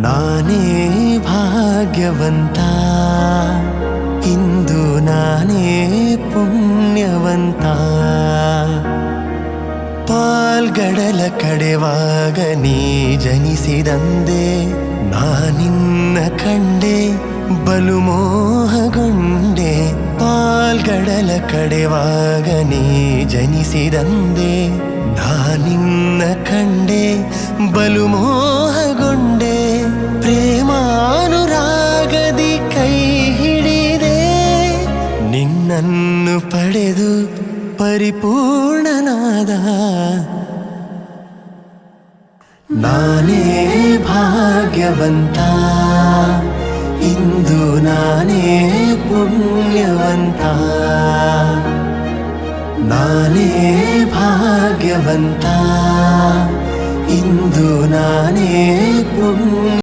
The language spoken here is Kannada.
ನಾನೇ ಭಾಗ್ಯವಂತ, ಇಂದು ನಾನೇ ಪುಣ್ಯವಂತ. ಪಾಲ್ಗಡಲ ಕಡೆವಾಗ ನೀ ಜನಿಸಿದಂದೆ, ನಾನಿನ್ನ ಕಂಡೆ ಬಲು ಮೋಹಗೊಂಡೆ. ಪಾಲ್ಗಡಲ ಕಡೆವಾಗ ನೀ ಜನಿಸಿದಂದೆ, ನಾನಿನ್ನ ಕಂಡೆ ಬಲು ಮೋಹಗೊಂಡೆ. ಪ್ರೇಮಾನುರಾಗದಿ ಕೈ ಹಿಡಿದೆ, ನಿನ್ನನ್ನು ಪಡೆದು ಪರಿಪೂರ್ಣನಾದ. ನಾನೇ ಭಾಗ್ಯವಂತ, ಇಂದು ನಾನೇ ಪುಣ್ಯವಂತ. ನಾನೇ ಭಾಗ್ಯವಂತ, ಇಂದು ನಾನೇ ಪುಣ್ಯ